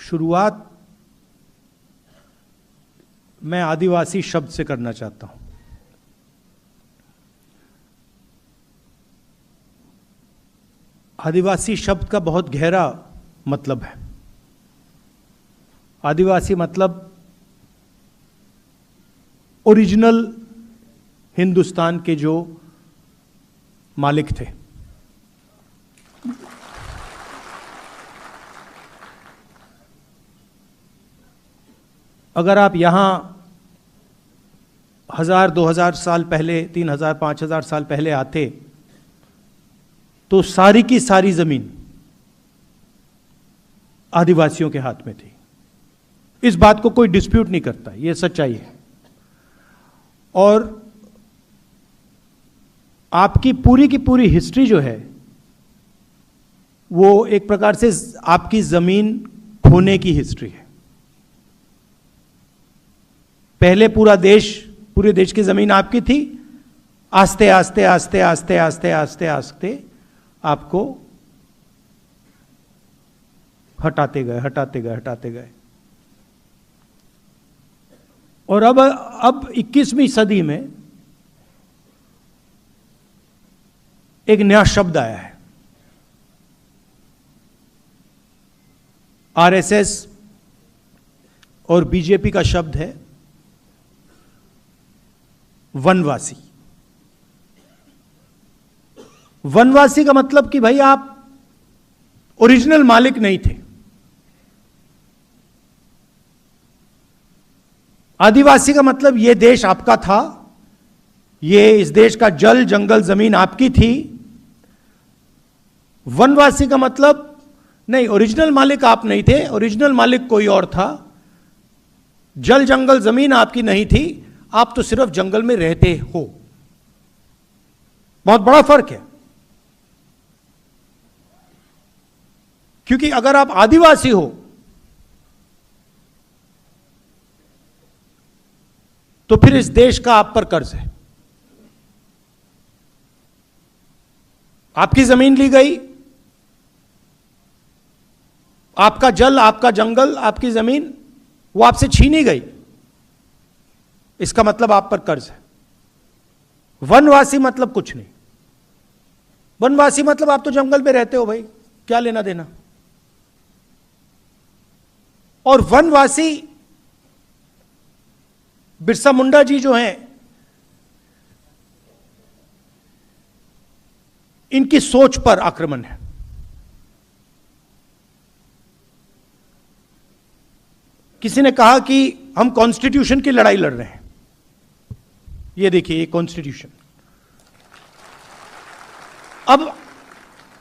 शुरुआत मैं आदिवासी शब्द से करना चाहता हूं। आदिवासी शब्द का बहुत गहरा मतलब है। आदिवासी मतलब ओरिजिनल हिंदुस्तान के जो मालिक थे। अगर आप यहां 1000-2000 साल पहले, 3000-5000 साल पहले आते तो सारी की सारी जमीन आदिवासियों के हाथ में थी। इस बात को कोई डिस्प्यूट नहीं करता, यह सच्चाई है। और आपकी पूरी की पूरी हिस्ट्री जो है वो एक प्रकार से आपकी जमीन खोने की हिस्ट्री है। पहले पूरे देश की जमीन आपकी थी। आस्ते आस्ते आस्ते आस्ते आस्ते आस्ते आस्ते आपको हटाते गए। और अब 21वीं सदी में एक नया शब्द आया है। आरएसएस और बीजेपी का शब्द है वनवासी। वनवासी का मतलब कि भाई आप ओरिजिनल मालिक नहीं थे। आदिवासी का मतलब यह देश आपका था, इस देश का जल जंगल जमीन आपकी थी। वनवासी का मतलब नहीं, ओरिजिनल मालिक आप नहीं थे, ओरिजिनल मालिक कोई और था। जल जंगल जमीन आपकी नहीं थी, आप तो सिर्फ जंगल में रहते हो। बहुत बड़ा फर्क है। क्योंकि अगर आप आदिवासी हो तो फिर इस देश का आप पर कर्ज है। आपकी जमीन ली गई, आपका जल, आपका जंगल, आपकी जमीन वो आपसे छीनी गई। इसका मतलब आप पर कर्ज है। वनवासी मतलब कुछ नहीं। वनवासी मतलब आप तो जंगल में रहते हो भाई, क्या लेना देना। और वनवासी बिरसा मुंडा जी जो हैं, इनकी सोच पर आक्रमण है। किसी ने कहा कि हम कॉन्स्टिट्यूशन की लड़ाई लड़ रहे हैं। ये देखिए, ये कॉन्स्टिट्यूशन। अब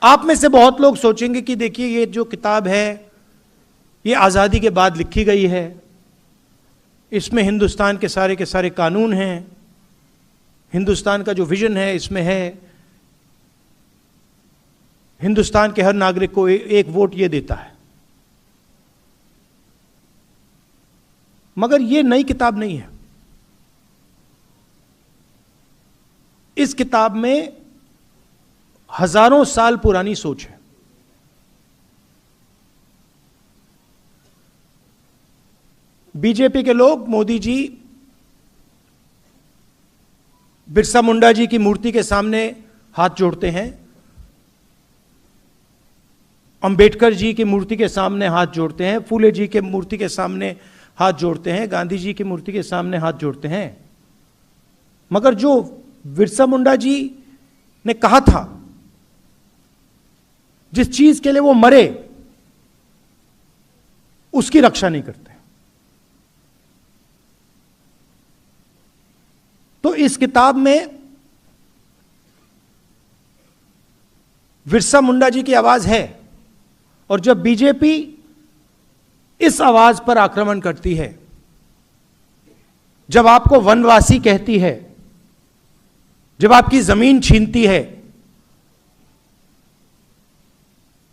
आप में से बहुत लोग सोचेंगे कि देखिए ये जो किताब है ये आजादी के बाद लिखी गई है, इसमें हिंदुस्तान के सारे कानून हैं, हिंदुस्तान का जो विजन है इसमें है, हिंदुस्तान के हर नागरिक को एक वोट ये देता है। मगर ये नई किताब नहीं है। इस किताब में हजारों साल पुरानी सोच है। बीजेपी के लोग, मोदी जी बिरसा मुंडा जी की मूर्ति के सामने हाथ जोड़ते हैं, अंबेडकर जी की मूर्ति के सामने हाथ जोड़ते हैं, फूले जी के मूर्ति के सामने हाथ जोड़ते हैं, गांधी जी की मूर्ति के सामने हाथ जोड़ते हैं। मगर जो बिरसा मुंडा जी ने कहा था, जिस चीज के लिए वो मरे, उसकी रक्षा नहीं करते। तो इस किताब में बिरसा मुंडा जी की आवाज है। और जब बीजेपी इस आवाज पर आक्रमण करती है, जब आपको वनवासी कहती है, जब आपकी जमीन छीनती है,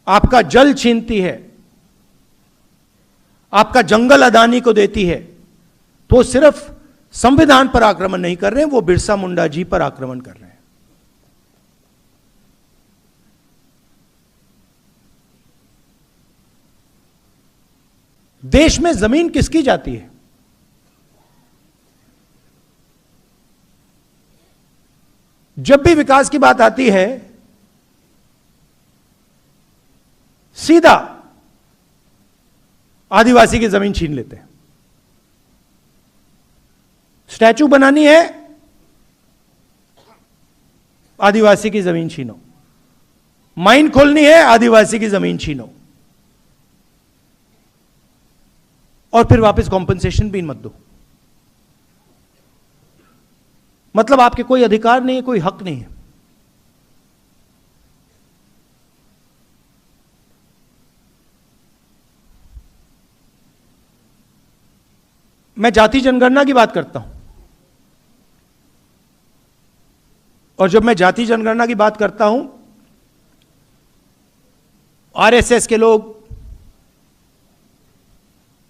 आपका जल छीनती है, आपका जंगल अदानी को देती है, तो सिर्फ संविधान पर आक्रमण नहीं कर रहे हैं, वो बिरसा मुंडा जी पर आक्रमण कर रहे हैं। देश में जमीन किसकी जाती है? जब भी विकास की बात आती है, सीधा आदिवासी की जमीन छीन लेते हैं। स्टैचू बनानी है, आदिवासी की जमीन छीनो। माइन खोलनी है, आदिवासी की जमीन छीनो, और फिर वापस कॉम्पनसेशन भी मत दो। मतलब आपके कोई अधिकार नहीं है, कोई हक नहीं है। मैं जाति जनगणना की बात करता हूं, और जब मैं जाति जनगणना की बात करता हूं, आरएसएस के लोग,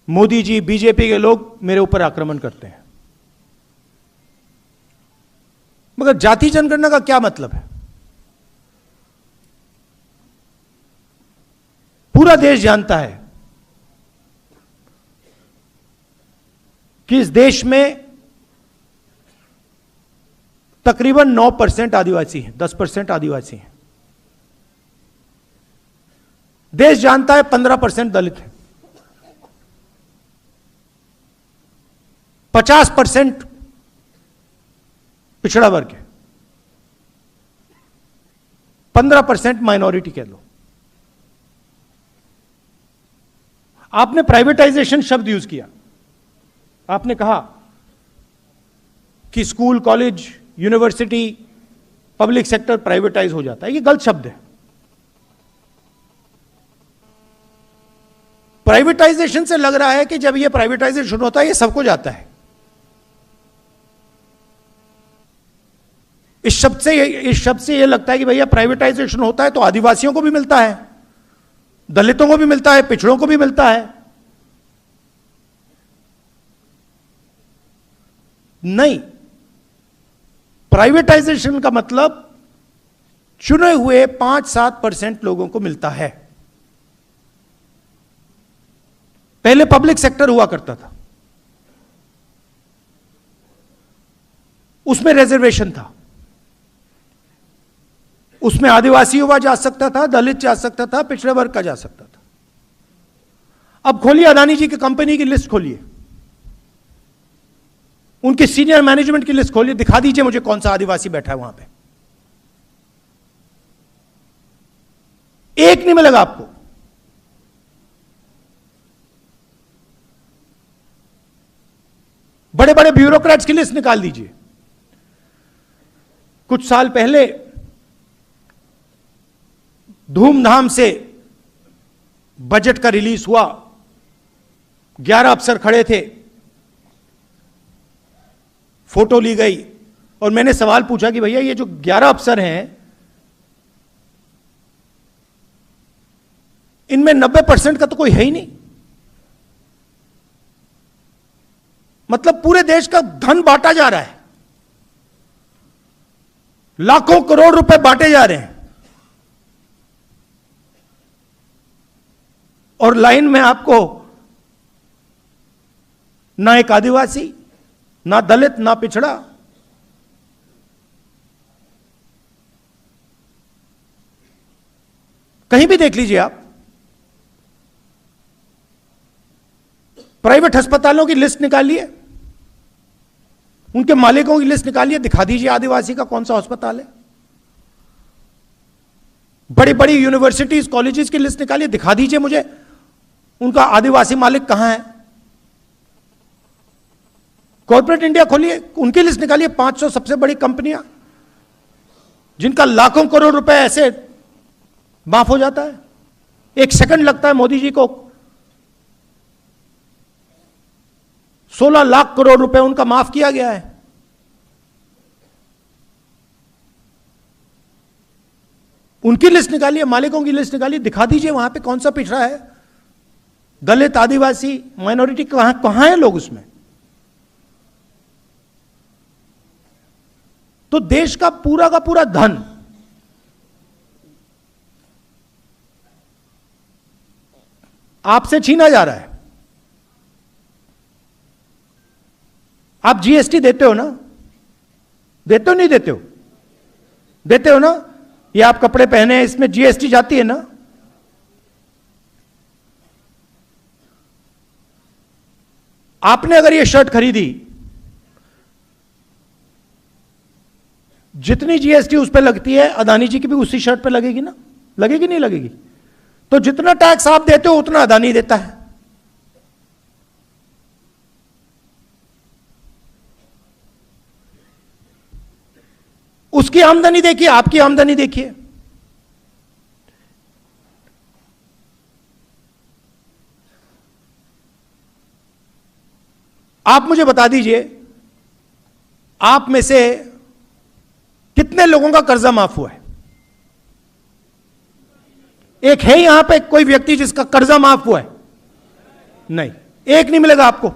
मोदी जी, बीजेपी के लोग मेरे ऊपर आक्रमण करते हैं। मगर जाति जनगणना का क्या मतलब है? पूरा देश जानता है कि इस देश में तकरीबन 9% आदिवासी हैं, 10% आदिवासी हैं। देश जानता है 15% दलित हैं, 50% पिछड़ा वर्ग है, 15% माइनॉरिटी कह लो। आपने प्राइवेटाइजेशन शब्द यूज किया। आपने कहा कि school, college, university, public sector privatise हो जाता है। यह गलत शब्द है। प्राइवेटाइजेशन से लग रहा है कि जब यह प्राइवेटाइजेशन होता है यह सबको जाता है। इस शब्द से यह लगता है कि भैया प्राइवेटाइजेशन होता है तो आदिवासियों को भी मिलता है, दलितों को भी मिलता है, पिछड़ों को भी मिलता है। नहीं, प्राइवेटाइजेशन का मतलब चुने हुए 5-7% लोगों को मिलता है। पहले पब्लिक सेक्टर हुआ करता था, उसमें रिजर्वेशन था, उसमें आदिवासी युवा जा सकता था, दलित जा सकता था, पिछड़े वर्ग का जा सकता था। अब खोलिए अदानी जी की कंपनी की लिस्ट खोलिए, उनके सीनियर मैनेजमेंट की लिस्ट खोलिए, दिखा दीजिए मुझे कौन सा आदिवासी बैठा है वहां पे। एक नहीं मिलेगा आपको। बड़े बड़े ब्यूरोक्रेट्स की लिस्ट निकाल दीजिए। कुछ साल पहले धूमधाम से बजट का रिलीज हुआ, 11 अफसर खड़े थे, फोटो ली गई, और मैंने सवाल पूछा कि भैया ये जो 11 अफसर हैं, इनमें 90% का तो कोई है ही नहीं। मतलब पूरे देश का धन बांटा जा रहा है, लाखों करोड़ रुपए बांटे जा रहे हैं, और लाइन में आपको ना एक आदिवासी, ना दलित, ना पिछड़ा। कहीं भी देख लीजिए आप, प्राइवेट अस्पतालों की लिस्ट निकालिए, उनके मालिकों की लिस्ट निकालिए, दिखा दीजिए आदिवासी का कौन सा अस्पताल है। बड़ी बड़ी यूनिवर्सिटीज, कॉलेजेस की लिस्ट निकालिए, दिखा दीजिए मुझे उनका आदिवासी मालिक कहां है। कॉर्पोरेट इंडिया खोलिए, उनकी लिस्ट निकालिए, 500 सबसे बड़ी कंपनियां जिनका लाखों करोड़ रुपए ऐसे माफ हो जाता है। 1 सेकंड लगता है मोदी जी को 16 लाख करोड़ रुपए उनका माफ किया गया है। उनकी लिस्ट निकालिए, मालिकों की लिस्ट निकालिए, दिखा दीजिए वहां पे कौन सा पिछड़ा है, दलित, आदिवासी, माइनॉरिटी, कहां है लोग उसमें। तो देश का पूरा धन आपसे छीना जा रहा है। आप जीएसटी देते हो ना? देते हो नहीं देते हो? देते हो ना? ये आप कपड़े पहने हैं, इसमें जीएसटी जाती है ना? आपने अगर ये शर्ट खरीदी, जितनी जीएसटी उस पर लगती है अदानी जी की भी उसी शर्ट पे लगेगी ना? लगेगी नहीं लगेगी? तो जितना टैक्स आप देते हो उतना अदानी देता है। उसकी आमदनी देखिए, आपकी आमदनी देखिए। आप मुझे बता दीजिए, आप में से कितने लोगों का कर्जा माफ हुआ है? एक है यहां पे कोई व्यक्ति जिसका कर्जा माफ हुआ है? नहीं, एक नहीं मिलेगा आपको।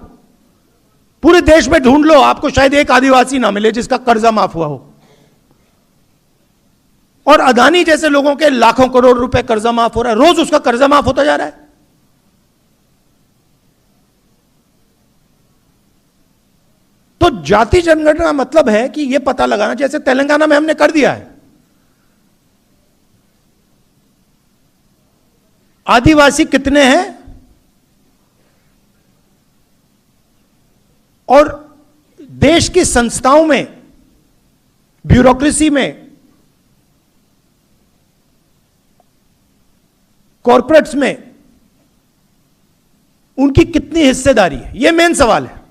पूरे देश में ढूंढ लो, आपको शायद एक आदिवासी ना मिले जिसका कर्जा माफ हुआ हो। और अदानी जैसे लोगों के लाखों करोड़ रुपए कर्जा माफ हो रहा है, रोज उसका कर्जा माफ होता जा रहा है। तो जाति जनगणना मतलब है कि यह पता लगाना, जैसे तेलंगाना में हमने कर दिया है, आदिवासी कितने हैं और देश की संस्थाओं में, ब्यूरोक्रेसी में, कॉर्पोरेट्स में उनकी कितनी हिस्सेदारी है, यह मेन सवाल है।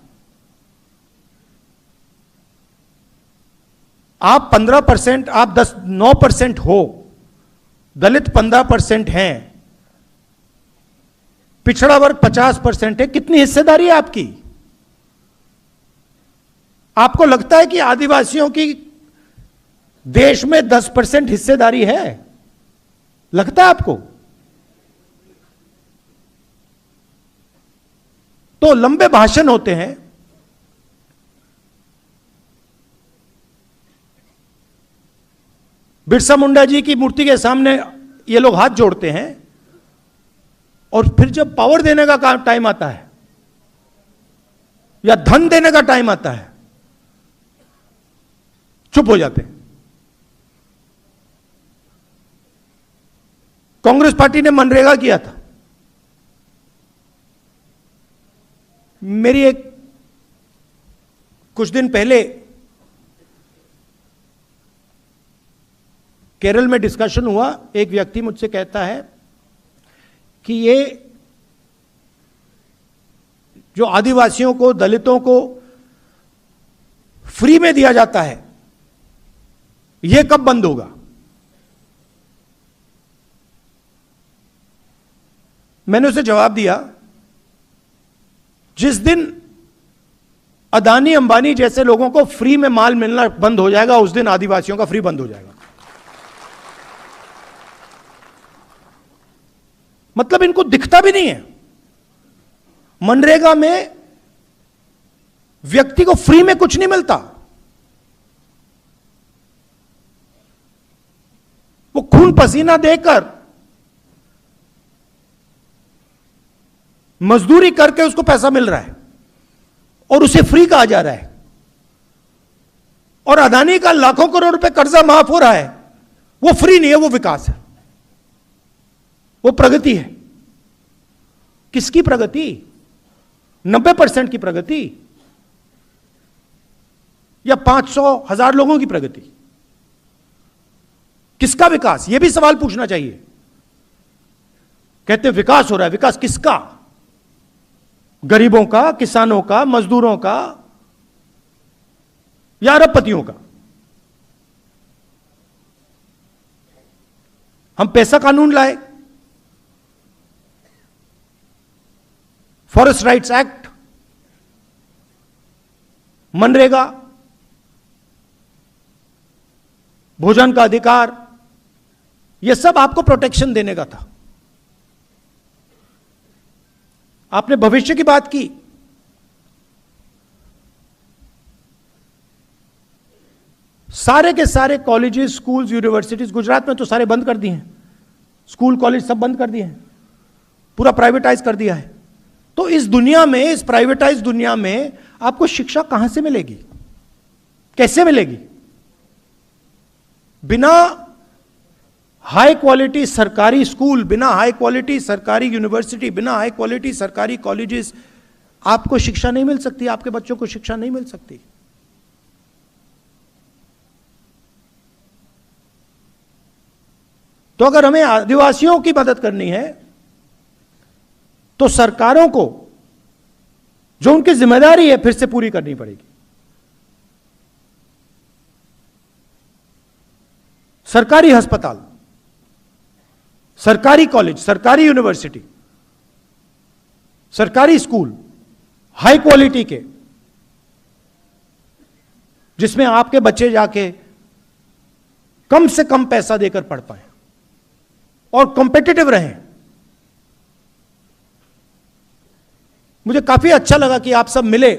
आप 15%, आप 9% हो, दलित 15% हैं, पिछड़ा वर्ग 50% है, कितनी हिस्सेदारी है आपकी? आपको लगता है कि आदिवासियों की देश में 10% हिस्सेदारी है? लगता है आपको? तो लंबे भाषण होते हैं, बिरसा मुंडा जी की मूर्ति के सामने ये लोग हाथ जोड़ते हैं, और फिर जब पावर देने का टाइम आता है या धन देने का टाइम आता है, चुप हो जाते हैं। कांग्रेस पार्टी ने मनरेगा किया था। मेरी एक कुछ दिन पहले केरल में डिस्कशन हुआ, एक व्यक्ति मुझसे कहता है कि ये जो आदिवासियों को, दलितों को फ्री में दिया जाता है, ये कब बंद होगा? मैंने उसे जवाब दिया, जिस दिन अदानी अंबानी जैसे लोगों को फ्री में माल मिलना बंद हो जाएगा, उस दिन आदिवासियों का फ्री बंद हो जाएगा। मतलब इनको दिखता भी नहीं है। मनरेगा में व्यक्ति को फ्री में कुछ नहीं मिलता, वो खून पसीना देकर मजदूरी करके उसको पैसा मिल रहा है और उसे फ्री कहा जा रहा है। और अदानी का लाखों करोड़ रुपए कर्जा माफ हो रहा है, वो फ्री नहीं है, वो विकास है, वो प्रगति है। किसकी प्रगति? 90% की प्रगति या 500,000 लोगों की प्रगति? किसका विकास? यह भी सवाल पूछना चाहिए। कहते हैं विकास हो रहा है, विकास किसका? गरीबों का, किसानों का, मजदूरों का या अरबपतियों का? हम पैसा कानून लाए, फॉरेस्ट राइट्स एक्ट, मनरेगा, भोजन का अधिकार, यह सब आपको प्रोटेक्शन देने का था। आपने भविष्य की बात की, सारे के सारे कॉलेजेस, स्कूल्स, यूनिवर्सिटीज गुजरात में तो सारे बंद कर दिए हैं, स्कूल कॉलेज सब बंद कर दिए हैं, पूरा प्राइवेटाइज कर दिया है। तो इस दुनिया में, इस प्राइवेटाइज दुनिया में आपको शिक्षा कहां से मिलेगी, कैसे मिलेगी? बिना हाई क्वालिटी सरकारी स्कूल, बिना हाई क्वालिटी सरकारी यूनिवर्सिटी, बिना हाई क्वालिटी सरकारी कॉलेजेस आपको शिक्षा नहीं मिल सकती, आपके बच्चों को शिक्षा नहीं मिल सकती। तो अगर हमें आदिवासियों की मदद करनी है तो सरकारों को जो उनकी जिम्मेदारी है फिर से पूरी करनी पड़ेगी। सरकारी अस्पताल, सरकारी कॉलेज, सरकारी यूनिवर्सिटी, सरकारी स्कूल हाई क्वालिटी के, जिसमें आपके बच्चे जाके कम से कम पैसा देकर पढ़ पाए और कॉम्पिटिटिव रहें। मुझे काफी अच्छा लगा कि आप सब मिले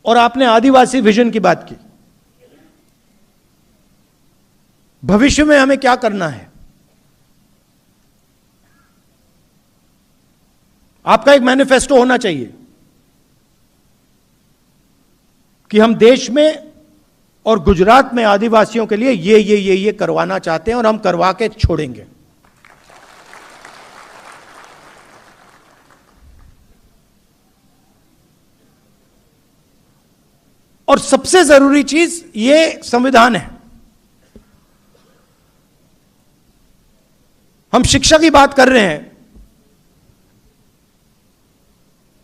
और आपने आदिवासी विजन की बात की। भविष्य में हमें क्या करना है, आपका एक मैनिफेस्टो होना चाहिए कि हम देश में और गुजरात में आदिवासियों के लिए ये करवाना चाहते हैं और हम करवा के छोड़ेंगे। और सबसे जरूरी चीज ये संविधान है। हम शिक्षा की बात कर रहे हैं,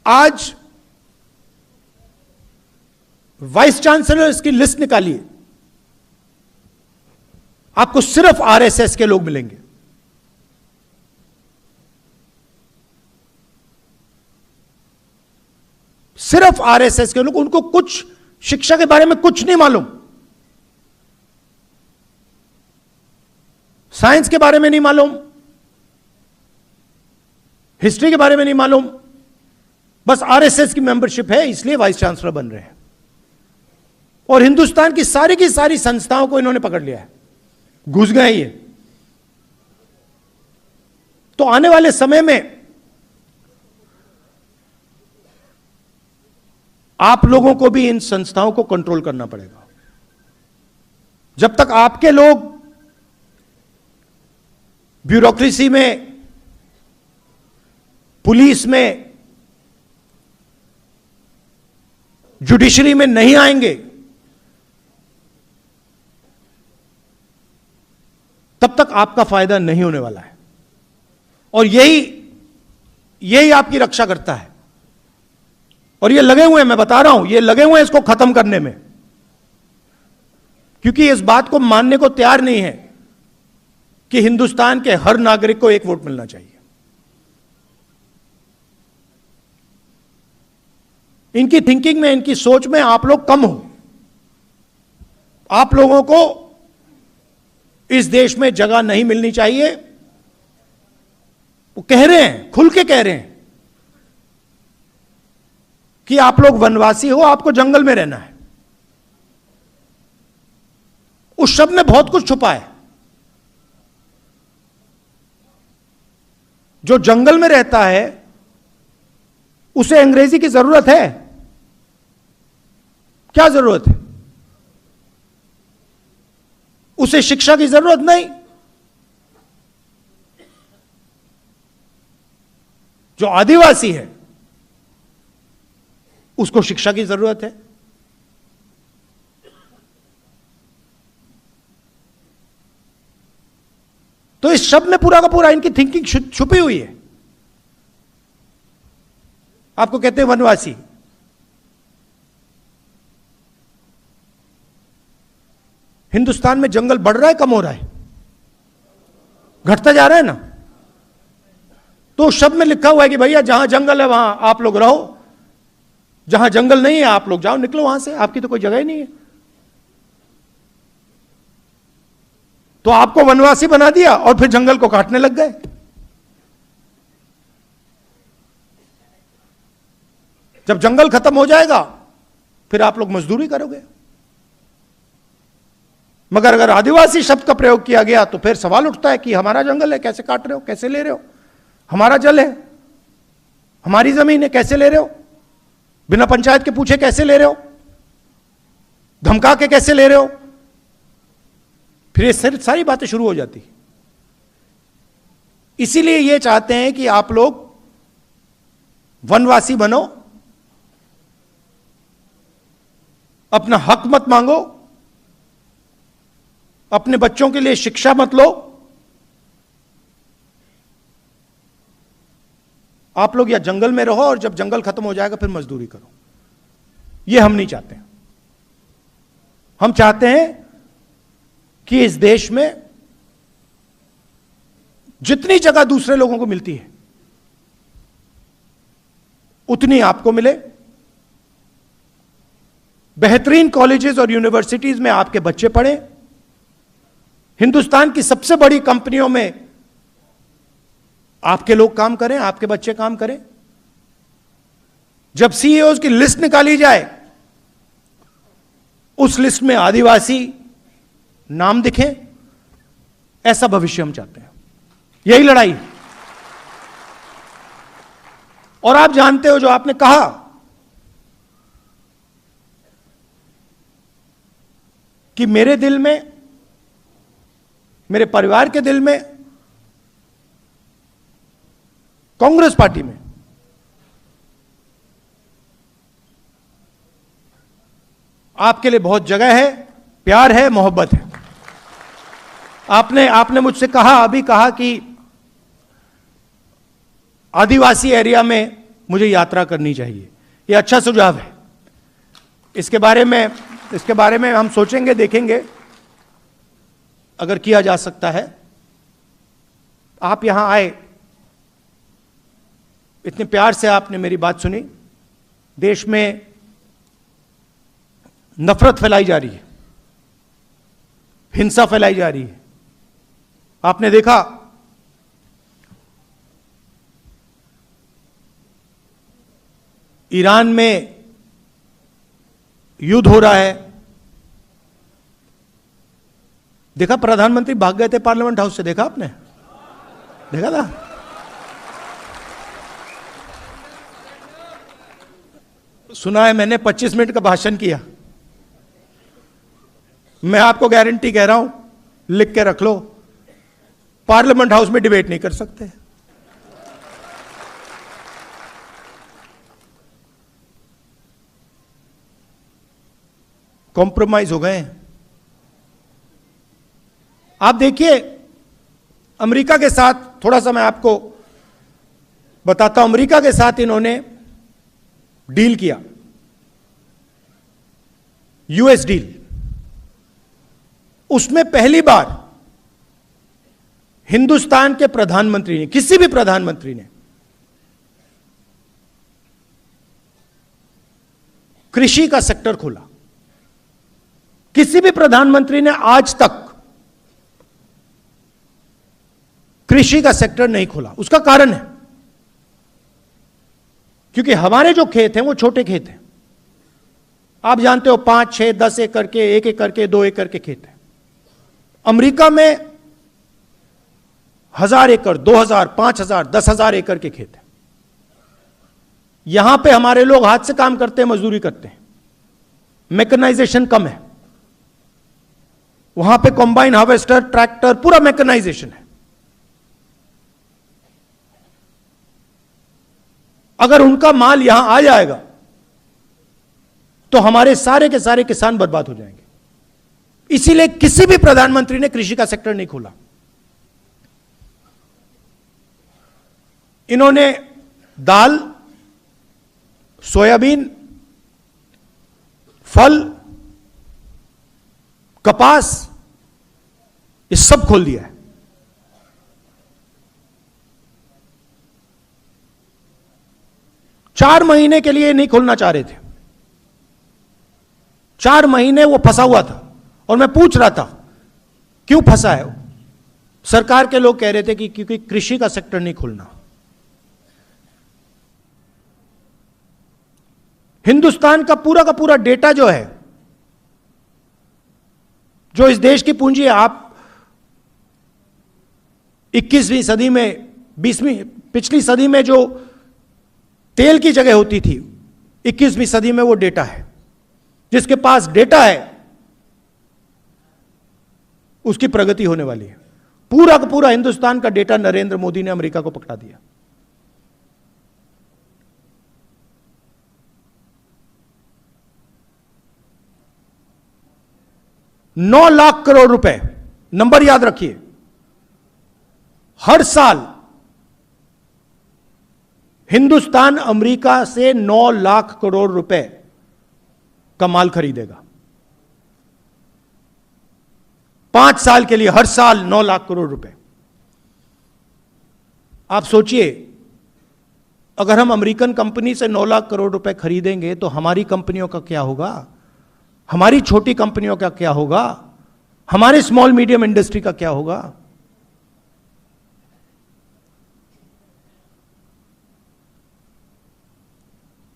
आज वाइस चांसलर की लिस्ट निकालिए, आपको सिर्फ आरएसएस के लोग मिलेंगे। सिर्फ आरएसएस के लोग, उनको कुछ शिक्षा के बारे में कुछ नहीं मालूम, साइंस के बारे में नहीं मालूम, हिस्ट्री के बारे में नहीं मालूम, बस आरएसएस की मेंबरशिप है इसलिए वाइस चांसलर बन रहे हैं। और हिंदुस्तान की सारी संस्थाओं को इन्होंने पकड़ लिया है, घुस गए ये। तो आने वाले समय में आप लोगों को भी इन संस्थाओं को कंट्रोल करना पड़ेगा। जब तक आपके लोग ब्यूरोक्रेसी में, पुलिस में, जुडिशरी में नहीं आएंगे, तब तक आपका फायदा नहीं होने वाला है। और यही आपकी रक्षा करता है। और ये लगे हुए हैं, मैं बता रहा हूं, ये लगे हुए हैं इसको खत्म करने में, क्योंकि इस बात को मानने को तैयार नहीं है कि हिंदुस्तान के हर नागरिक को एक वोट मिलना चाहिए। इनकी थिंकिंग में, इनकी सोच में आप लोग कम हो। आप लोगों को इस देश में जगह नहीं मिलनी चाहिए। वो कह रहे हैं, खुल के कह रहे हैं कि आप लोग वनवासी हो, आपको जंगल में रहना है। उस शब्द में बहुत कुछ छुपा है। जो जंगल में रहता है उसे अंग्रेजी की जरूरत है? क्या जरूरत है? उसे शिक्षा की जरूरत नहीं। जो आदिवासी है उसको शिक्षा की जरूरत है। तो इस शब्द में पूरा का पूरा इनकी थिंकिंग छुपी हुई है। आपको कहते हैं वनवासी। हिंदुस्तान में जंगल बढ़ रहा है, कम हो रहा है? घटता जा रहा है ना। तो उस शब्द में लिखा हुआ है कि भैया जहां जंगल है वहां आप लोग रहो, जहां जंगल नहीं है आप लोग जाओ, निकलो वहां से, आपकी तो कोई जगह ही नहीं है। तो आपको वनवासी बना दिया और फिर जंगल को काटने लग गए। जब जंगल खत्म हो जाएगा फिर आप लोग मजदूरी करोगे। मगर अगर आदिवासी शब्द का प्रयोग किया गया तो फिर सवाल उठता है कि हमारा जंगल है, कैसे काट रहे हो, कैसे ले रहे हो? हमारा जल है, हमारी जमीन है, कैसे ले रहे हो? बिना पंचायत के पूछे कैसे ले रहे हो, धमका के कैसे ले रहे हो, फिर ये सारी बातें शुरू हो जाती। इसीलिए ये चाहते हैं कि आप लोग वनवासी बनो, अपना हक मत मांगो, अपने बच्चों के लिए शिक्षा मत लो। आप लोग या जंगल में रहो और जब जंगल खत्म हो जाएगा फिर मजदूरी करो। ये हम नहीं चाहते। हम चाहते हैं कि इस देश में जितनी जगह दूसरे लोगों को मिलती है उतनी आपको मिले। बेहतरीन कॉलेजेस और यूनिवर्सिटीज में आपके बच्चे पढ़ें। हिंदुस्तान की सबसे बड़ी कंपनियों में आपके लोग काम करें, आपके बच्चे काम करें। जब सीईओज की लिस्ट निकाली जाए उस लिस्ट में आदिवासी नाम दिखें, ऐसा भविष्य हम चाहते हैं। यही लड़ाई। और आप जानते हो, जो आपने कहा कि मेरे दिल में, मेरे परिवार के दिल में, कांग्रेस पार्टी में आपके लिए बहुत जगह है, प्यार है, मोहब्बत है। आपने मुझसे अभी कहा कि आदिवासी एरिया में मुझे यात्रा करनी चाहिए। यह अच्छा सुझाव है। इसके बारे में हम सोचेंगे, देखेंगे अगर किया जा सकता है। आप यहां आए, इतने प्यार से आपने मेरी बात सुनी। देश में नफरत फैलाई जा रही है, हिंसा फैलाई जा रही है। आपने देखा ईरान में युद्ध हो रहा है। देखा, प्रधानमंत्री भाग गए थे पार्लियामेंट हाउस से। देखा आपने? देखा था? सुना है मैंने 25 मिनट का भाषण किया। मैं आपको गारंटी कह रहा हूं, लिख के रख लो, पार्लियामेंट हाउस में डिबेट नहीं कर सकते। कॉम्प्रोमाइज हो गए। आप देखिए, अमेरिका के साथ, थोड़ा सा मैं आपको बताता हूं, अमेरिका के साथ इन्होंने डील किया, यूएस डील। उसमें पहली बार हिंदुस्तान के प्रधानमंत्री ने, किसी भी प्रधानमंत्री ने, कृषि का सेक्टर खोला। किसी भी प्रधानमंत्री ने आज तक कृषि का सेक्टर नहीं खोला। उसका कारण है क्योंकि हमारे जो खेत हैं वो छोटे खेत हैं। आप जानते हो, 5, 6, 10 एकड़ के, 1 एकड़ के, 2 एकड़ के खेत हैं। अमेरिका में 1000 एकड़, 2000, 5000, 10,000 एकड़ के खेत हैं। यहां पे हमारे लोग हाथ से काम करते हैं, मजदूरी करते हैं, मैकेनाइजेशन कम है। वहां पे कॉम्बाइन हार्वेस्टर, ट्रैक्टर, पूरा मैकेनाइजेशन है। अगर उनका माल यहां आ जाएगा तो हमारे सारे के सारे किसान बर्बाद हो जाएंगे। इसीलिए किसी भी प्रधानमंत्री ने कृषि का सेक्टर नहीं खोला। इन्होंने दाल, सोयाबीन, फल, कपास, ये सब खोल दिया है। चार महीने के लिए नहीं खोलना चाह रहे थे। 4 महीने वो फंसा हुआ था और मैं पूछ रहा था क्यों फंसा है। सरकार के लोग कह रहे थे कि क्योंकि कृषि का सेक्टर नहीं खोलना। हिंदुस्तान का पूरा डेटा जो है, जो इस देश की पूंजी है, आप 21वीं सदी में, पिछली सदी में जो तेल की जगह होती थी 21वीं सदी में वो डेटा है। जिसके पास डेटा है उसकी प्रगति होने वाली है। पूरा का पूरा हिंदुस्तान का डेटा नरेंद्र मोदी ने अमेरिका को पकड़ा दिया। ₹9 लाख करोड़, नंबर याद रखिए, हर साल हिंदुस्तान अमेरिका से 9 लाख करोड़ रुपए का माल खरीदेगा। 5 साल के लिए हर साल 9 लाख करोड़ रुपए। आप सोचिए, अगर हम अमेरिकन कंपनी से 9 लाख करोड़ रुपए खरीदेंगे तो हमारी कंपनियों का क्या होगा, हमारी छोटी कंपनियों का क्या होगा, हमारे स्मॉल मीडियम इंडस्ट्री का क्या होगा।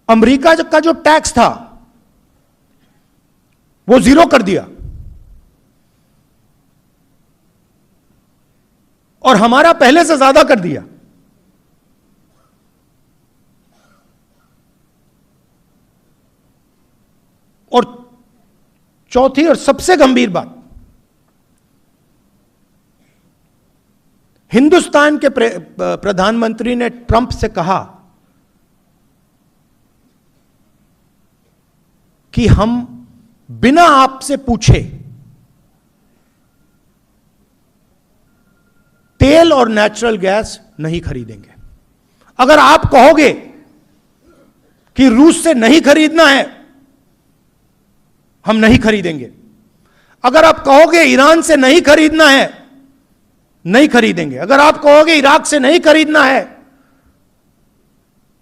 अमेरिका का जो टैक्स था वो 0 कर दिया और हमारा पहले से ज्यादा कर दिया। और चौथी और सबसे गंभीर बात, हिंदुस्तान के प्रधानमंत्री ने ट्रंप से कहा कि हम बिना आपसे पूछे तेल और नेचुरल गैस नहीं खरीदेंगे। अगर आप कहोगे कि रूस से नहीं खरीदना है, हम नहीं खरीदेंगे। अगर आप कहोगे ईरान से नहीं खरीदना है, नहीं खरीदेंगे। अगर आप कहोगे इराक से नहीं खरीदना है,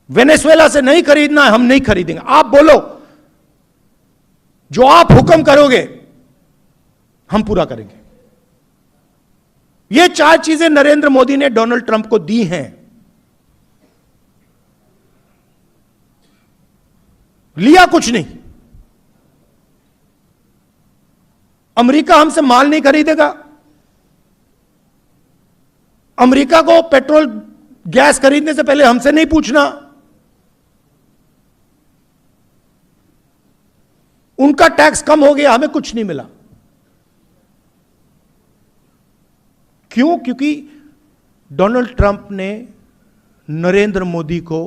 वेनेजुएला से नहीं खरीदना है, हम नहीं खरीदेंगे। आप बोलो, जो आप हुक्म करोगे हम पूरा करेंगे। ये 4 चीजें नरेंद्र मोदी ने डोनाल्ड ट्रंप को दी हैं। लिया कुछ नहीं। अमेरिका हमसे माल नहीं खरीदेगा। अमेरिका को पेट्रोल गैस खरीदने से पहले हमसे नहीं पूछना। उनका टैक्स कम हो गया, हमें कुछ नहीं मिला। क्यों? क्योंकि डोनाल्ड ट्रंप ने नरेंद्र मोदी को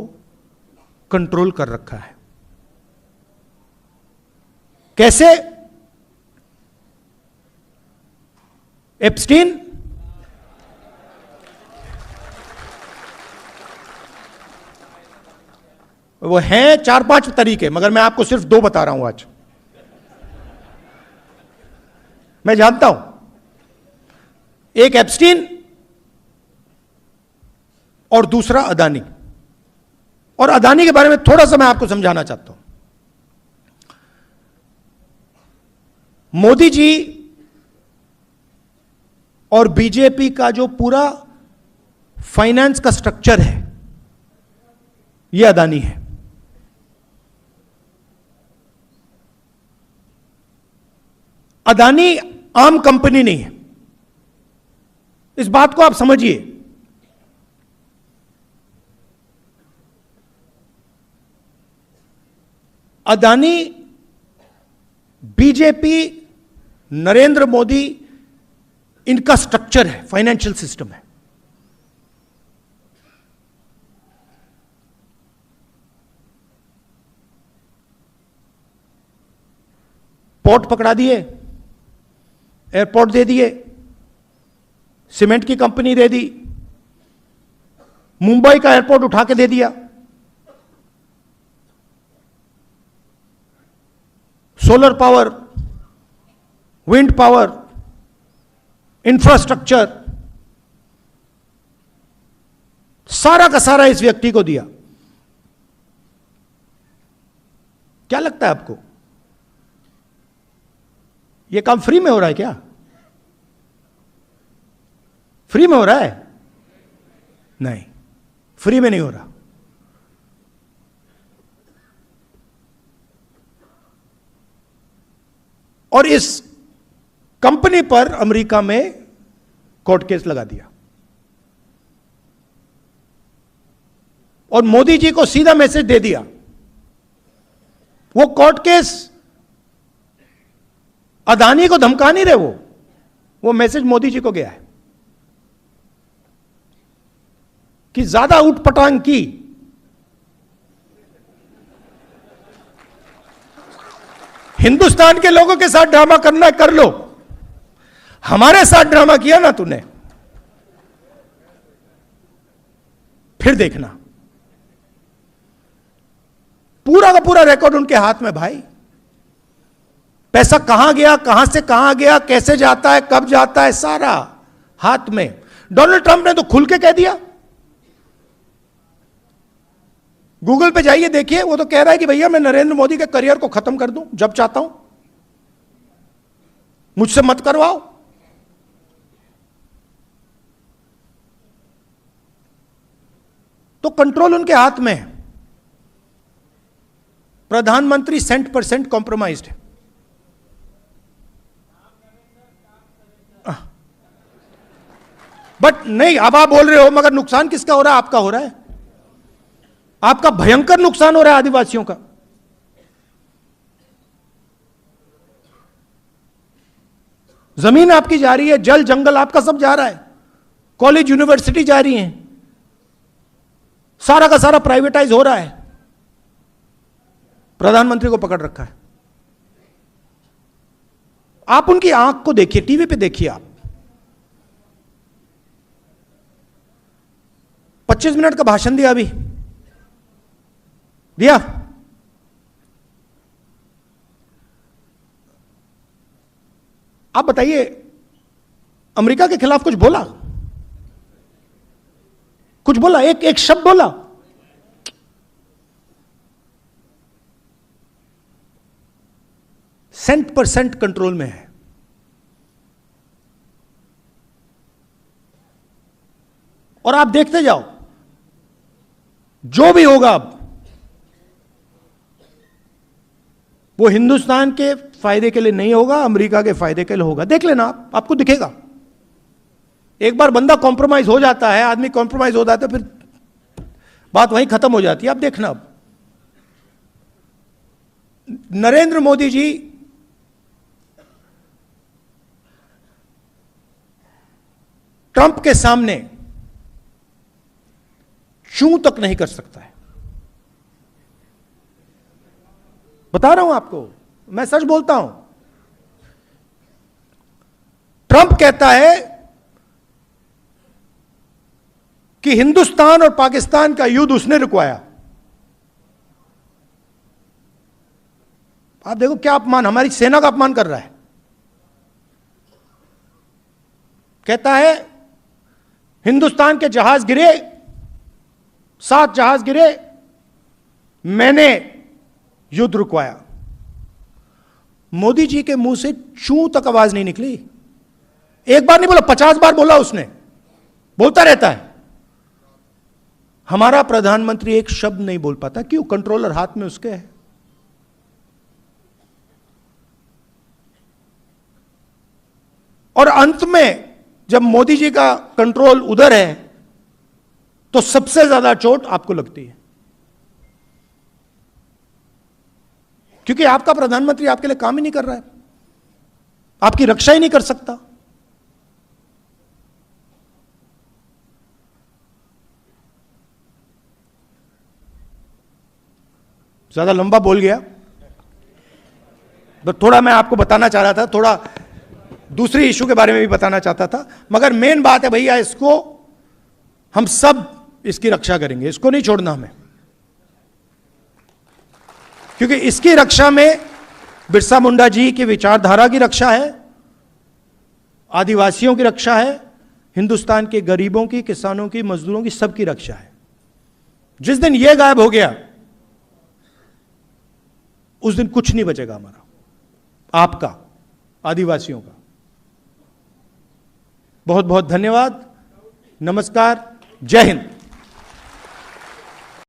कंट्रोल कर रखा है। कैसे? एप्स्टीन वो हैं 4-5 तरीके, मगर मैं आपको सिर्फ 2 बता रहा हूं आज। मैं जानता हूं, एक एप्स्टीन और दूसरा अदानी। और अदानी के बारे में थोड़ा सा मैं आपको समझाना चाहता हूं। मोदी जी और बीजेपी का जो पूरा फाइनेंस का स्ट्रक्चर है, यह अदानी है। अदानी आम कंपनी नहीं है, इस बात को आप समझिए। अदानी बीजेपी, नरेंद्र मोदी, इनका स्ट्रक्चर है, फाइनेंशियल सिस्टम है। पोर्ट पकड़ा दिए, एयरपोर्ट दे दिए, सीमेंट की कंपनी दे दी, मुंबई का एयरपोर्ट उठा के दे दिया, solar power, wind power, infrastructure, सारा का सारा इस व्यक्ति को दिया। क्या लगता है आपको, यह काम फ्री में हो रहा है क्या? फ्री में हो रहा है? नहीं, फ्री में नहीं हो रहा। और इस कंपनी पर अमेरिका में कोर्ट केस लगा दिया और मोदी जी को सीधा मैसेज दे दिया वो कोर्ट केस अदानी को धमका नहीं रहे, वो मैसेज मोदी जी को गया है कि ज्यादा उठपटांग की हिंदुस्तान के लोगों के साथ ड्रामा करना है कर लो, हमारे साथ ड्रामा किया ना तूने, फिर देखना। पूरा का पूरा रिकॉर्ड उनके हाथ में भाई। पैसा कहां गया, कहां से कहां गया, कैसे जाता है, कब जाता है, सारा हाथ में। डोनाल्ड ट्रंप ने तो खुल के कह दिया, गूगल पे जाइए देखिए, वो तो कह रहा है कि भैया मैं नरेंद्र मोदी के करियर को खत्म कर दूं जब चाहता हूं, मुझसे मत करवाओ। तो कंट्रोल उनके हाथ में है। प्रधानमंत्री 100% कॉम्प्रोमाइज्ड है। बट नहीं, अब आप बोल रहे हो मगर नुकसान किसका हो रहा है? आपका हो रहा है। आपका भयंकर नुकसान हो रहा है आदिवासियों का। जमीन आपकी जा रही है, जल जंगल आपका सब जा रहा है, कॉलेज यूनिवर्सिटी जा रही हैं, सारा का सारा प्राइवेटाइज हो रहा है। प्रधानमंत्री को पकड़ रखा है। आप उनकी आंख को देखिए, टीवी पे देखिए आप। 25 मिनट का भाषण दिया, अभी दिया। आप बताइए, अमेरिका के खिलाफ कुछ बोला? कुछ बोला? एक शब्द बोला? %% कंट्रोल में है। और आप देखते जाओ, जो भी होगा अब वो हिंदुस्तान के फायदे के लिए नहीं होगा, अमेरिका के फायदे के लिए होगा। देख लेना आप, आपको दिखेगा। एक बार बंदा कॉम्प्रोमाइज हो जाता है, आदमी कॉम्प्रोमाइज हो जाता है, फिर बात वहीं खत्म हो जाती है। आप देखना, अब नरेंद्र मोदी जी ट्रंप के सामने चूं तक नहीं कर सकता है। बता रहा हूं आपको, मैं सच बोलता हूं। ट्रंप कहता है कि हिंदुस्तान और पाकिस्तान का युद्ध उसने रुकवाया। आप देखो क्या अपमान, हमारी सेना का अपमान कर रहा है। कहता है हिंदुस्तान के जहाज गिरे, 7 जहाज गिरे, मैंने युद्ध रुकवाया। मोदी जी के मुंह से चूं तक आवाज नहीं निकली। एक बार नहीं बोला, 50 बार बोला उसने, बोलता रहता है। हमारा प्रधानमंत्री एक शब्द नहीं बोल पाता। क्यों? कंट्रोलर हाथ में उसके है। और अंत में जब मोदी जी का कंट्रोल उधर है तो सबसे ज्यादा चोट आपको लगती है, क्योंकि आपका प्रधानमंत्री आपके लिए काम ही नहीं कर रहा है, आपकी रक्षा ही नहीं कर सकता। ज्यादा लंबा बोल गया, तो थोड़ा मैं आपको बताना चाह रहा था, थोड़ा दूसरी इशू के बारे में भी बताना चाहता था। मगर मेन बात है भैया, इसको हम सब इसकी रक्षा करेंगे, इसको नहीं छोड़ना हमें, क्योंकि इसकी रक्षा में बिरसा मुंडा जी की विचारधारा की रक्षा है, आदिवासियों की रक्षा है, हिंदुस्तान के गरीबों की, किसानों की, मजदूरों की, सबकी रक्षा है। जिस दिन यह गायब हो गया उस दिन कुछ नहीं बचेगा हमारा, आपका, आदिवासियों का। बहुत बहुत धन्यवाद। नमस्कार, जय हिंद।